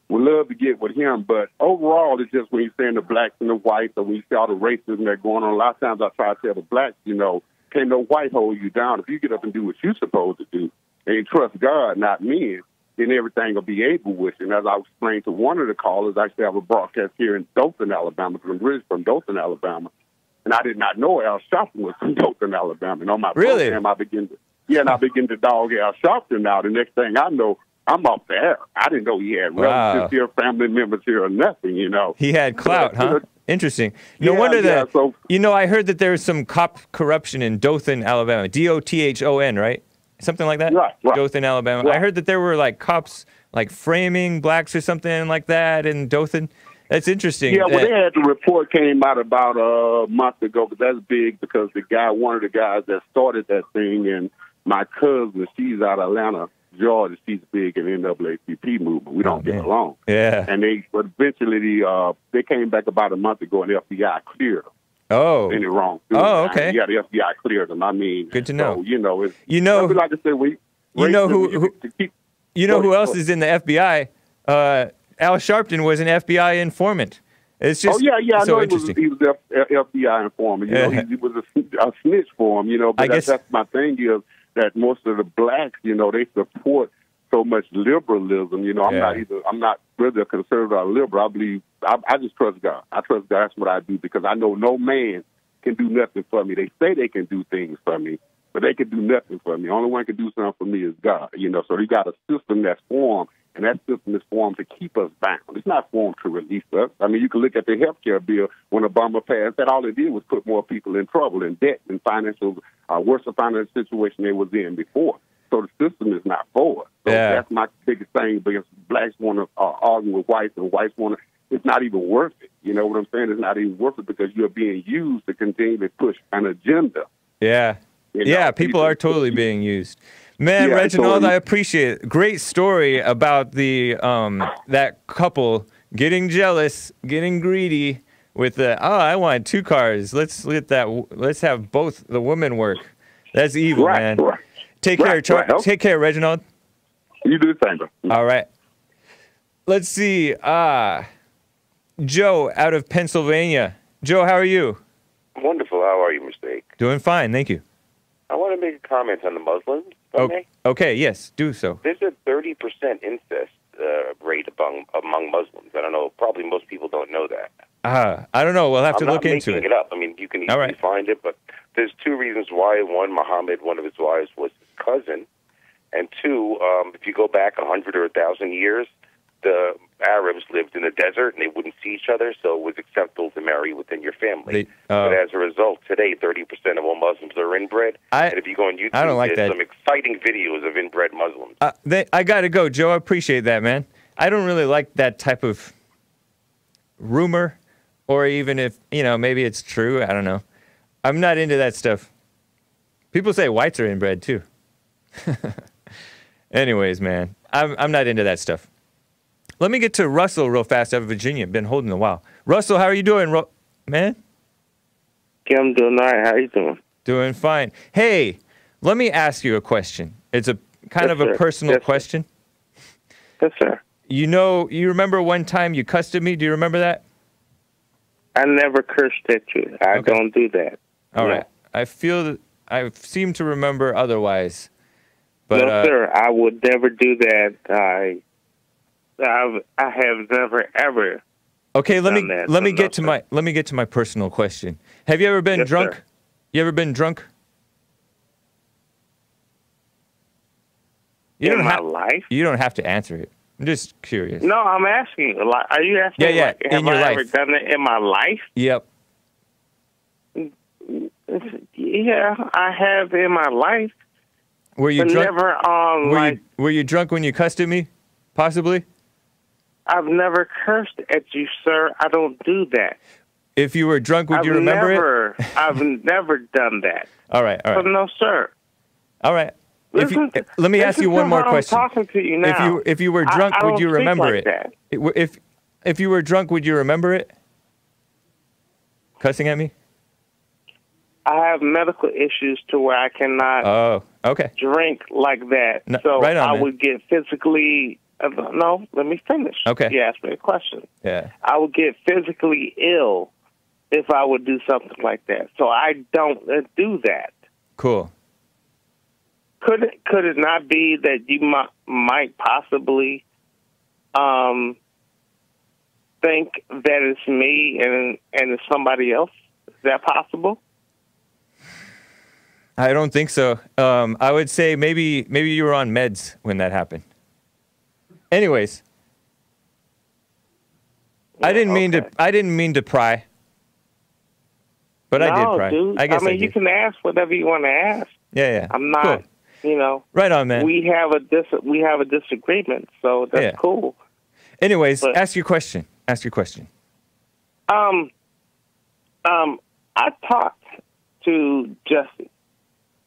Would love to get with him, but overall, it's just when you're saying the blacks and the whites, or when you see all the racism that's going on, a lot of times I try to tell the blacks, can't no white hold you down. If you get up and do what you're supposed to do, and you trust God, not men, then everything will be able with you. And as I explained to one of the callers, I actually have a broadcast here in Dayton, Alabama, from Dayton, Alabama. And I did not know Al Sharpton was from Dayton, Alabama. And on my program, I began to, Yeah, and I begin to dog Al Sharpton now. The next thing I know, I'm off the air. I didn't know he had relatives here, family members here, or nothing, you know. He had clout, huh? Interesting. No Yeah, wonder yeah, that. so- You know, I heard that there was some cop corruption in Dothan, Alabama. Dothon, right? Something like that? Right. Dothan, Alabama. Right. I heard that there were like cops like framing blacks or something like that in Dothan. That's interesting. Yeah, well, they had the report came out about a month ago, but that's big because one of the guys that started that thing, and my cousin, she's out of Atlanta, Georgia. She's big in the NAACP movement. We don't get along. Yeah. And but eventually they came back about a month ago, and the FBI cleared them. Oh. Any wrong? Oh, okay. Yeah, the FBI cleared them. I mean, good to know. So, you know, it's, you know, like I said, who else is in the FBI? Al Sharpton was an FBI informant. It's just yeah, I so know interesting. he was FBI informant. You know, he was a snitch for him. You know, but that's my thing is that most of the blacks, you know, they support so much liberalism. You know, I'm not really a conservative or liberal. I believe I just trust God. I trust God. That's what I do because I know no man can do nothing for me. They say they can do things for me, but they can do nothing for me. The only one can do something for me is God. You know, so you got a system that's formed. And that system is formed to keep us bound. It's not formed to release us. I mean, you can look at the health care bill when Obama passed. That all it did was put more people in trouble, in debt, and worse financial situation they was in before. So the system is not for us. So that's my biggest thing because blacks want to argue with whites, and whites want to. It's not even worth it. You know what I'm saying? It's not even worth it because you're being used to continue to push an agenda. Yeah. People are totally being used. Man, Reginald, I appreciate it. Great story about the that couple getting jealous, getting greedy with I want 2 cars. Let's have both the women work. That's evil, man. Right. Take care, Take care, Reginald. You do the same, bro. All right. Let's see. Joe out of Pennsylvania. Joe, how are you? Wonderful. How are you, Mr. Hake? Doing fine, thank you. I want to make a comment on the Muslims. Okay, yes, do so. There's a 30% incest rate among Muslims. I don't know. Probably most people don't know that. I don't know. We'll have to look into it. I'm not making it up. I mean, you can easily find it, but there's 2 reasons why. One, Muhammad, one of his wives, was his cousin. And 2, if you go back 100 or 1,000 years, the Arabs lived in the desert and they wouldn't see each other, so it was acceptable to marry within your family. But as a result, today 30% of all Muslims are inbred. And if you go on YouTube, there's some exciting videos of inbred Muslims. I got to go, Joe. I appreciate that, man. I don't really like that type of rumor, or even if, maybe it's true. I don't know. I'm not into that stuff. People say whites are inbred, too. Anyways, man, I'm not into that stuff. Let me get to Russell real fast out of Virginia. Been holding a while. Russell, how are you doing, man? Yeah, I'm doing all right. How are you doing? Doing fine. Hey, let me ask you a question. It's a kind of a personal question. Yes, sir. You remember one time you cussed at me? Do you remember that? I never cursed at you. I don't do that. All right. I seem to remember otherwise. But, no, sir. I would never do that. I have never ever. Okay, let me get to my personal question. Have you ever been drunk? Sir. You ever been drunk? In my life? You don't have to answer it. I'm just curious. No, I'm asking. Are you asking? Yeah. Have I ever done it in my life? Yep. Yeah, I have in my life. Were you drunk? Never were you drunk when you cussed at me? Possibly. I've never cursed at you, sir. I don't do that. If you were drunk, would you remember it? I've never done that. All right. So no, sir. All right. Let me ask you one more question. I'm talking to you now. If you were drunk, would you remember it? That. If you were drunk, would you remember it? Cussing at me? I have medical issues to where I cannot drink like that. No, so right on, I man. would get physically... no, let me finish. Okay. You asked me a question. Yeah. I would get physically ill if I would do something like that. So I don't do that. Cool. Could it not be that you might possibly think that it's me and it's somebody else? Is that possible? I don't think so. I would say maybe you were on meds when that happened. Anyways, Yeah, I didn't mean to pry, but I did pry. Dude. I guess I mean, did. you can ask whatever you want to ask. Yeah. I'm not. Cool. You know. Right on, man. We have a disagreement, so that's cool. Anyways, But, ask your question. Ask your question. I talked to Jesse.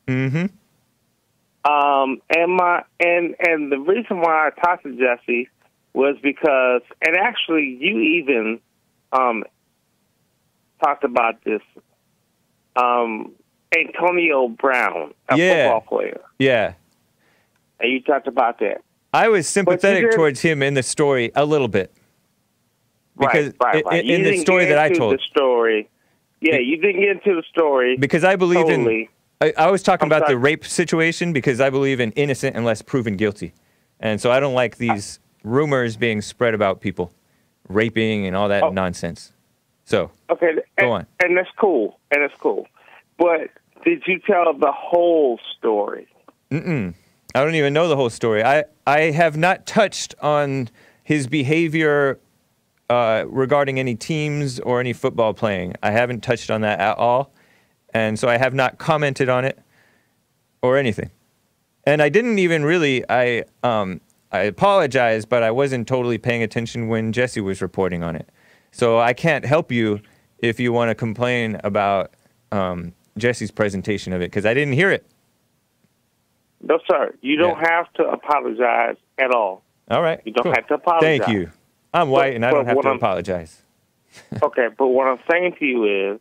Mm-hmm. And the reason why I talked to Jesse was because, and actually you even talked about this, Antonio Brown, a football player. Yeah. And you talked about that. I was sympathetic towards him in the story a little bit. Because right. In the story that I told. The story. Yeah, you didn't get into the story. Because I believe totally. I was talking about the rape situation because I believe in innocent unless proven guilty. And so I don't like these rumors being spread about people raping and all that nonsense. So, go on. And that's cool. But did you tell the whole story? I don't even know the whole story. I have not touched on his behavior regarding any teams or any football playing. I haven't touched on that at all. And so I have not commented on it or anything. And I didn't even really, I apologize, but I wasn't totally paying attention when Jesse was reporting on it. So I can't help you if you want to complain about Jesse's presentation of it, because I didn't hear it. No, sir. You don't have to apologize at all. All right. You don't have to apologize. Thank you. I'm white and I don't have to apologize. Okay, but what I'm saying to you is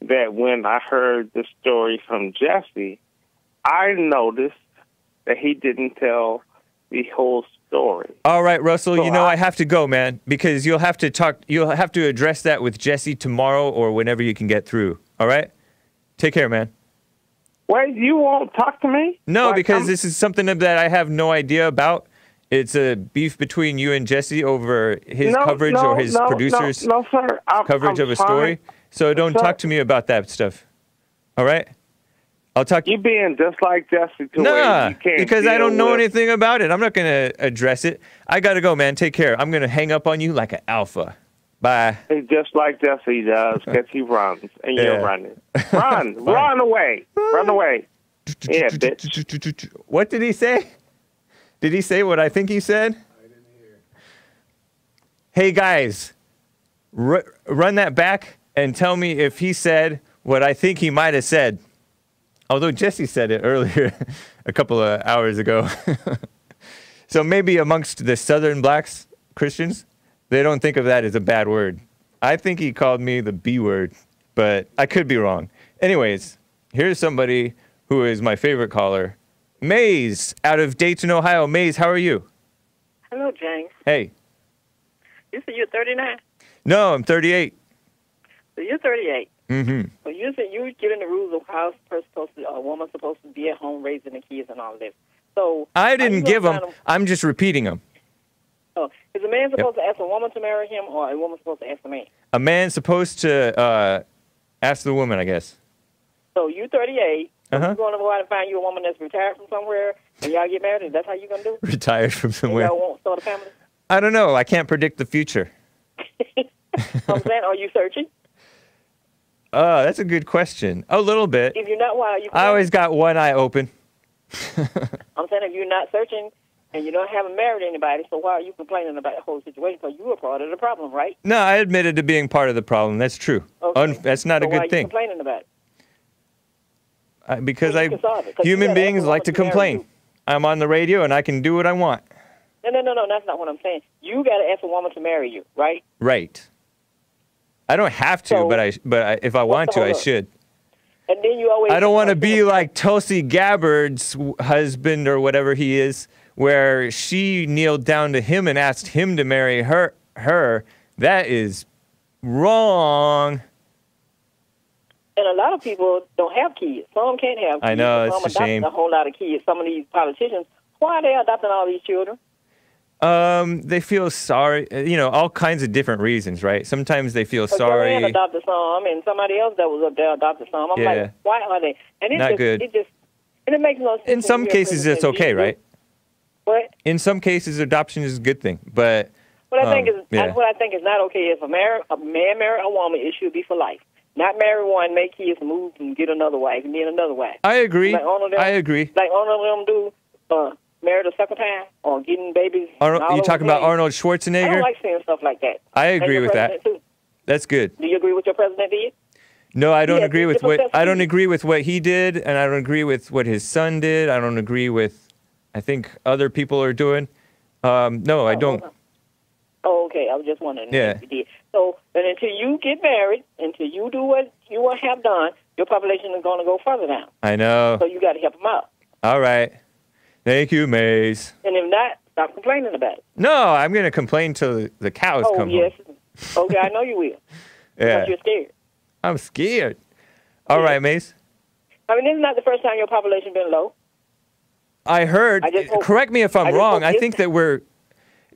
that when I heard the story from Jesse, I noticed that he didn't tell the whole story. All right, Russell, So you know I have to go, man, because you'll have to address that with Jesse tomorrow or whenever you can get through. All right? Take care, man. Wait, you won't talk to me? No, because this is something that I have no idea about. It's a beef between you and Jesse over his coverage or his producer's coverage of a story. So don't talk to me about that stuff. All right? I'll talk. You being just like Jesse to where you can't because I don't know with... anything about it. I'm not going to address it. I got to go, man. Take care. I'm going to hang up on you like an alpha. Bye. Just like Jesse does, because he runs, and you're running. Run away. Run away. Yeah, bitch. What did he say? Did he say what I think he said? I didn't hear. Hey, guys, run that back and tell me if he said what I think he might have said. Although Jesse said it earlier, a couple of hours ago. So maybe amongst the Southern blacks, Christians, they don't think of that as a bad word. I think he called me the B word, but I could be wrong. Anyways, here's somebody who is my favorite caller, Maze, out of Dayton, Ohio. Maze, how are you? Hello, James. Hey. You said you're 39? No, I'm 38. So you're 38. Mm-hmm. So you said you were given the rules of how a woman's supposed to be at home raising the kids and all of this. So I didn't give them. I'm just repeating them. Oh, is a man supposed to ask a woman to marry him, or a woman supposed to ask a man? A man's supposed to ask the woman, I guess. So you're 38. You're going to go out and find you a woman that's retired from somewhere, and y'all get married, and that's how you're going to do it? Retired from somewhere. And y'all won't start a family? I don't know. I can't predict the future. I'm saying, are you searching? That's a good question. A little bit. If you're not, why are you? I always got one eye open. I'm saying if you're not searching and you haven't married anybody, so why are you complaining about the whole situation? Because you were part of the problem, right? No, I admitted to being part of the problem. That's true. Okay. That's not a good why are you thing. Complaining about it? Because human beings like to complain. I'm on the radio and I can do what I want. No, that's not what I'm saying. You got to ask a woman to marry you, right? Right. I don't have to, but if I want to, I should. And then you always. I don't want to be like Tulsi Gabbard's husband or whatever he is, where she kneeled down to him and asked him to marry her. That is wrong. And a lot of people don't have kids. Some can't have kids. I know, it's some a shame. A whole lot of kids. Some of these politicians, why are they adopting all these children? They feel sorry, all kinds of different reasons, right? Sometimes they feel But sorry. Joanne adopted some, and somebody else that was up there adopted some. I'm like, why are they? And Not good. And it makes no sense. In some cases, it's okay, right? What? In some cases, adoption is a good thing, but what I think is not okay. If a man marry a woman, it should be for life. Not marry one, make kids, move, and get another wife, and then another wife. I agree. Like I agree. Like Arnold them do, married a second time or getting babies. You talking about Arnold Schwarzenegger? I don't like seeing stuff like that. I agree with that. Too. That's good. Do you agree with your president did? No, I don't agree with what he did, and I don't agree with what his son did. I don't agree with, I think other people are doing. No, I don't. Oh, okay. I was just wondering if you did. So, and until you get married, until you do what you want to have done, your population is going to go further down. I know. So you got to help them out. All right. Thank you, Maze. And if not, stop complaining about it. No, I'm going to complain till the cows come home. Okay, I know you will. Yeah. Because you're scared. I'm scared. All right, Maze. I mean, this is not the first time your population been low. I heard. Correct me if I'm wrong. I think that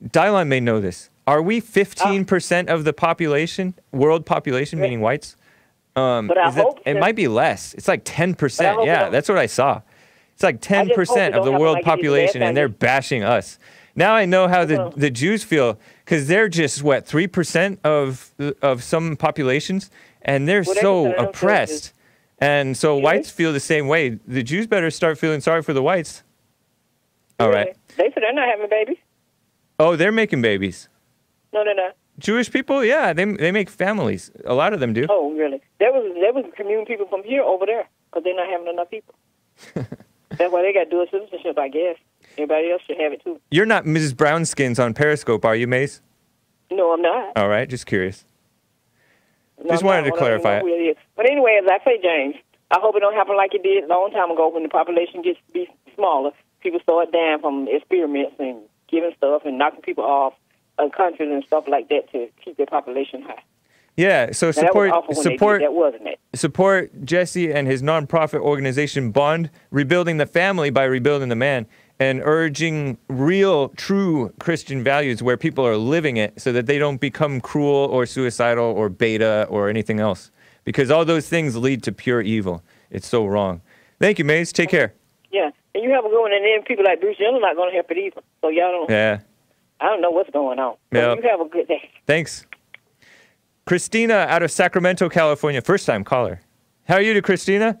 Dylon may know this. Are we 15% of the population, world population, meaning whites? But I hope it might be less. It's like 10%. Yeah, that's what I saw. It's like 10% of the world population, and they're bashing us. Now I know how the Jews feel, because they're just, 3% of some populations, and they're so oppressed. And so whites feel the same way. The Jews better start feeling sorry for the whites. All right. They said they're not having babies. Oh, they're making babies. No, they're not. Jewish people, yeah, they make families. A lot of them do. Oh, really? There was commune people from here over there, because they're not having enough people. That's why they got dual citizenship, I guess. Everybody else should have it, too. You're not Mrs. Brownskins on Periscope, are you, Maze? No, I'm not. All right, just curious. No, just wanted to clarify it. But anyway, as I say, James, I hope it don't happen like it did a long time ago when the population gets to be smaller. People start dying from experiments and giving stuff and knocking people off countries and stuff like that to keep their population high. Yeah, so support Jesse and his nonprofit organization Bond, rebuilding the family by rebuilding the man, and urging real, true Christian values where people are living it so that they don't become cruel or suicidal or beta or anything else. Because all those things lead to pure evil. It's so wrong. Thank you, Maze. Take care. Yeah, and you have a good one, and then people like Bruce Jenner not going to help it either. So y'all don't. Yeah. I don't know what's going on. So you have a good day. Thanks. Christina out of Sacramento, California. First-time caller. How are you, Christina?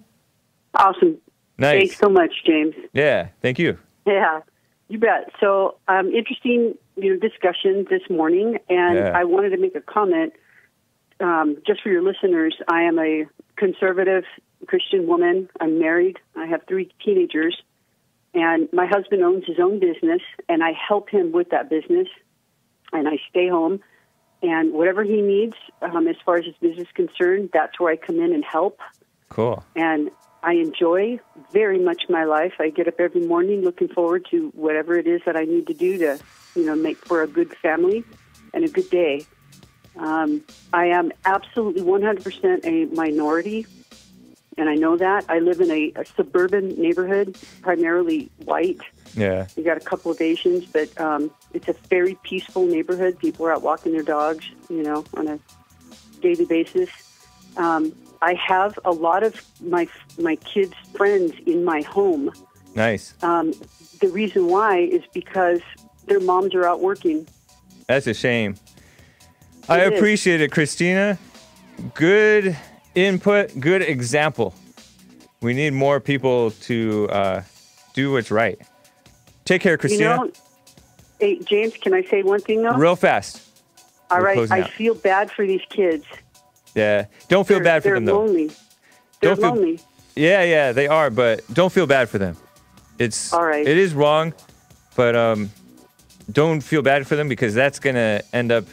Awesome. Nice. Thanks so much, James. Yeah, thank you. Yeah, you bet. So, interesting, discussion this morning, and I wanted to make a comment just for your listeners. I am a conservative Christian woman. I'm married. I have 3 teenagers, and my husband owns his own business, and I help him with that business, and I stay home. And whatever he needs, as far as his business is concerned, that's where I come in and help. Cool. And I enjoy very much my life. I get up every morning looking forward to whatever it is that I need to do to, make for a good family and a good day. I am absolutely 100% a minority, and I know that. I live in a suburban neighborhood, primarily white. Yeah. We got a couple of Asians, but it's a very peaceful neighborhood. People are out walking their dogs, on a daily basis. I have a lot of my kids' friends in my home. Nice. The reason why is because their moms are out working. That's a shame. I appreciate it, Christina. Good input, good example. We need more people to do what's right. Take care, Christina. Hey, James, can I say one thing, though? Real fast. All right. I feel bad for these kids. Yeah. Don't feel bad for them, though. They're lonely. Yeah, they are, but don't feel bad for them. It's all right. It is wrong, but don't feel bad for them, because that's going to end up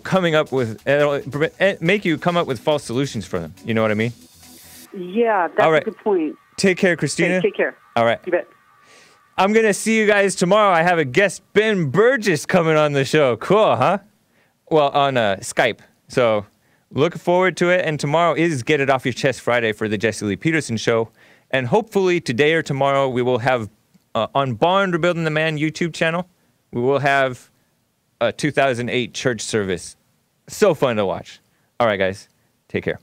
coming up with, make you come up with false solutions for them. You know what I mean? Yeah, that's a good point. Take care, Christina. Okay, take care. All right. You bet. I'm going to see you guys tomorrow. I have a guest, Ben Burgess, coming on the show. Cool, huh? Well, on Skype. So look forward to it. And tomorrow is Get It Off Your Chest Friday for the Jesse Lee Peterson Show. And hopefully today or tomorrow we will have on Bond Rebuilding the Man YouTube channel, we will have a 2008 church service. So fun to watch. All right, guys. Take care.